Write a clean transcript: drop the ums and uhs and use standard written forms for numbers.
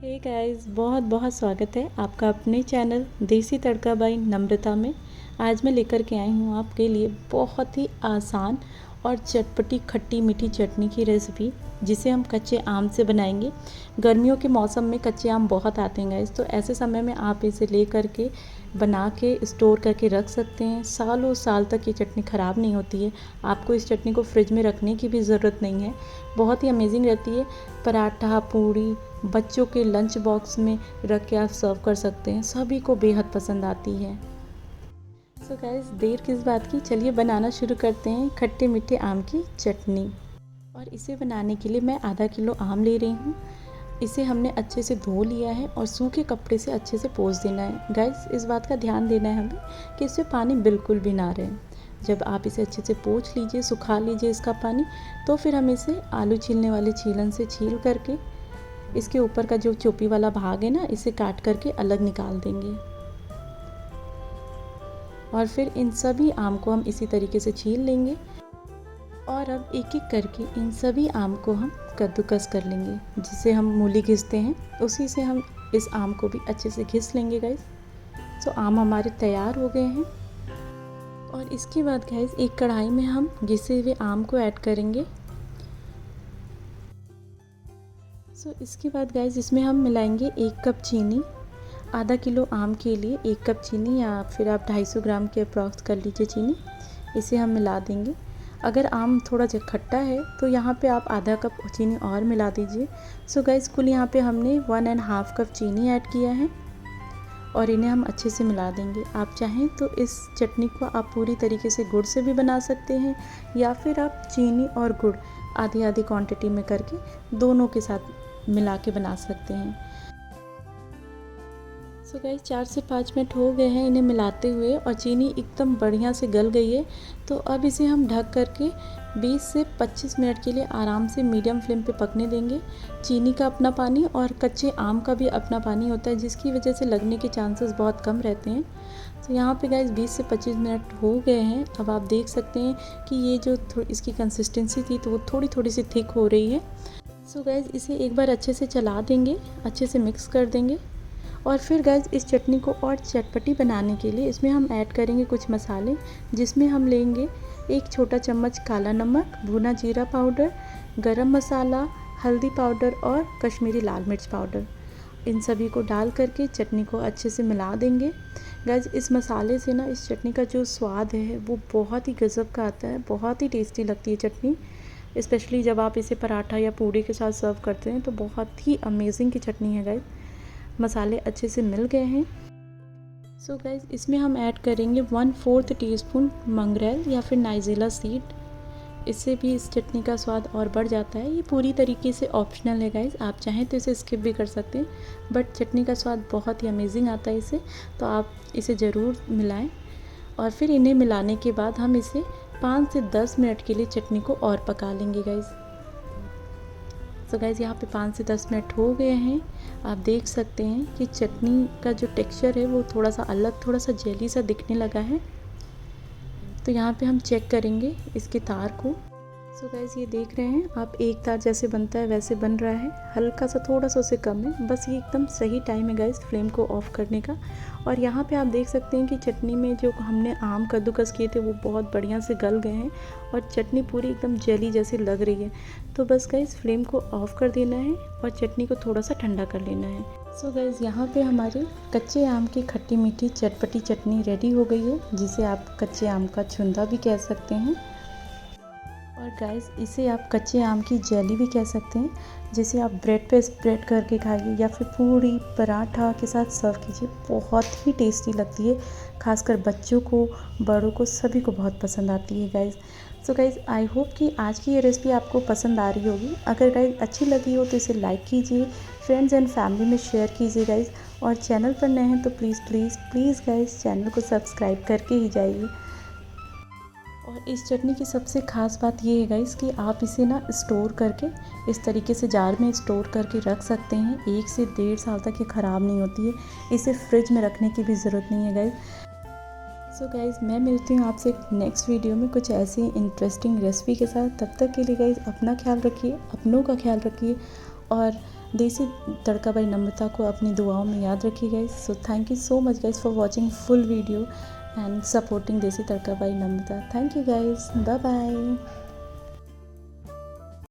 Hey guys, बहुत बहुत स्वागत है आपका अपने चैनल देसी तड़का बाई नम्रता में। आज मैं लेकर के आई हूँ आपके लिए बहुत ही आसान और चटपटी खट्टी मीठी चटनी की रेसिपी, जिसे हम कच्चे आम से बनाएंगे। गर्मियों के मौसम में कच्चे आम बहुत आते हैं गाइस, तो ऐसे समय में आप इसे ले करके बना के स्टोर करके रख सकते हैं। सालों साल तक ये चटनी ख़राब नहीं होती है। आपको इस चटनी को फ्रिज में रखने की भी ज़रूरत नहीं है, बहुत ही अमेजिंग रहती है। पराठा, पूड़ी, बच्चों के लंच बॉक्स में रख के आप सर्व कर सकते हैं, सभी को बेहद पसंद आती है। सो गाइस, देर किस बात की, चलिए बनाना शुरू करते हैं खट्टे मीठे आम की चटनी। और इसे बनाने के लिए मैं आधा किलो आम ले रही हूँ। इसे हमने अच्छे से धो लिया है और सूखे कपड़े से अच्छे से पोंछ देना है। गाइस, इस बात का ध्यान देना है हमें कि इससे पानी बिल्कुल भी ना रहे। जब आप इसे अच्छे से पोंछ लीजिए, सुखा लीजिए इसका पानी, तो फिर हम इसे आलू छीलने वाले छीलन से छील करके इसके ऊपर का जो चोपी वाला भाग है ना, इसे काट करके अलग निकाल देंगे। और फिर इन सभी आम को हम इसी तरीके से छील लेंगे। और अब एक एक करके इन सभी आम को हम कद्दूकस कर लेंगे। जिसे हम मूली घिसते हैं, उसी से हम इस आम को भी अच्छे से घिस लेंगे गाइस। तो आम हमारे तैयार हो गए हैं। और इसके बाद गाइस, एक कढ़ाई में हम घिसे हुए आम को ऐड करेंगे। इसके बाद गाइस, इसमें हम मिलाएंगे 1 कप चीनी। आधा किलो आम के लिए 1 कप चीनी, या फिर आप 250 ग्राम के अप्रॉक्स कर लीजिए चीनी। इसे हम मिला देंगे। अगर आम थोड़ा खट्टा है तो यहाँ पे आप आधा कप चीनी और मिला दीजिए। सो गाइस, कुल यहाँ पे हमने 1.5 कप चीनी ऐड किया है और इन्हें हम अच्छे से मिला देंगे। आप चाहें तो इस चटनी को आप पूरी तरीके से गुड़ से भी बना सकते हैं, या फिर आप चीनी और गुड़ आधी आधी क्वांटिटी में करके दोनों के साथ मिला के बना सकते हैं। सो गाइस, 4 से 5 मिनट हो गए हैं इन्हें मिलाते हुए और चीनी एकदम बढ़िया से गल गई है। तो अब इसे हम ढक करके 20 से 25 मिनट के लिए आराम से मीडियम फ्लेम पे पकने देंगे। चीनी का अपना पानी और कच्चे आम का भी अपना पानी होता है, जिसकी वजह से लगने के चांसेस बहुत कम रहते हैं। तो यहाँ पे गाइस 20 से 25 मिनट हो गए हैं। अब आप देख सकते हैं कि ये जो इसकी कंसिस्टेंसी थी तो वो थोड़ी थोड़ी सी थिक हो रही है। सो गाइस, इसे एक बार अच्छे से चला देंगे, अच्छे से मिक्स कर देंगे। और फिर गाइस, इस चटनी को और चटपटी बनाने के लिए इसमें हम ऐड करेंगे कुछ मसाले, जिसमें हम लेंगे 1 छोटा चम्मच काला नमक, भुना जीरा पाउडर, गरम मसाला, हल्दी पाउडर और कश्मीरी लाल मिर्च पाउडर। इन सभी को डाल करके चटनी को अच्छे से मिला देंगे। गाइस, इस मसाले से ना इस चटनी का जो स्वाद है वो बहुत ही गज़ब का आता है, बहुत ही टेस्टी लगती है चटनी। स्पेशली जब आप इसे पराठा या पूड़ी के साथ सर्व करते हैं तो बहुत ही अमेजिंग की चटनी है गाइस। मसाले अच्छे से मिल गए हैं। सो गाइस, इसमें हम ऐड करेंगे 1/4 टीस्पून मंगरेल या फिर नाइजीला सीड। इससे भी इस चटनी का स्वाद और बढ़ जाता है। ये पूरी तरीके से ऑप्शनल है गाइस, आप चाहें तो इसे स्किप भी कर सकते हैं, बट चटनी का स्वाद बहुत ही अमेजिंग आता है इससे। तो आप इसे ज़रूर मिलाएं। और फिर इन्हें मिलाने के बाद हम इसे 5 से 10 मिनट के लिए चटनी को और पका लेंगे गाइस। तो गाइस, यहाँ पे 5 से 10 मिनट हो गए हैं। आप देख सकते हैं कि चटनी का जो टेक्सचर है वो थोड़ा सा अलग, थोड़ा सा जेली सा दिखने लगा है। तो यहाँ पे हम चेक करेंगे इसके तार को। सो गाइस, ये देख रहे हैं आप, एक तार जैसे बनता है वैसे बन रहा है, हल्का सा थोड़ा सा उससे कम है। बस ये एकदम सही टाइम है गाइस फ्लेम को ऑफ करने का। और यहाँ पे आप देख सकते हैं कि चटनी में जो हमने आम कद्दूकस किए थे वो बहुत बढ़िया से गल गए हैं और चटनी पूरी एकदम जेली जैसी लग रही है। तो बस गाइस, फ्लेम को ऑफ कर देना है और चटनी को थोड़ा सा ठंडा कर लेना है। सो गाइस, यहाँ पे हमारी कच्चे आम की खट्टी मीठी चटपटी चटनी रेडी हो गई है, जिसे आप कच्चे आम का छुंदा भी कह सकते हैं। और गाइस, इसे आप कच्चे आम की जेली भी कह सकते हैं, जिसे आप ब्रेड पे स्प्रेड करके खाइए या फिर पूड़ी पराठा के साथ सर्व कीजिए। बहुत ही टेस्टी लगती है, खासकर बच्चों को, बड़ों को, सभी को बहुत पसंद आती है guys. So guys, I hope कि आज की ये रेसिपी आपको पसंद आ रही होगी। अगर गाइस अच्छी लगी हो तो इसे लाइक कीजिए, फ्रेंड्स एंड फैमिली में शेयर कीजिए गाइस। और चैनल पर नए हैं तो please please please guys, channel को सब्सक्राइब करके ही जाइए। और इस चटनी की सबसे ख़ास बात ये है गाइस कि आप इसे ना स्टोर करके इस तरीके से जार में स्टोर करके रख सकते हैं। 1 से 1.5 साल तक ये ख़राब नहीं होती है। इसे फ्रिज में रखने की भी ज़रूरत नहीं है गाइस। सो गाइस, मैं मिलती हूँ आपसे नेक्स्ट वीडियो में कुछ ऐसी इंटरेस्टिंग रेसिपी के साथ। तब तक के लिए गाइस, अपना ख्याल रखिए, अपनों का ख्याल रखिए और देसी तड़का बाई नम्रता को अपनी दुआओं में याद रखिए guys. So thank you so much guys for watching full video and supporting Desi Tadka by Namrata. Thank you guys, bye bye.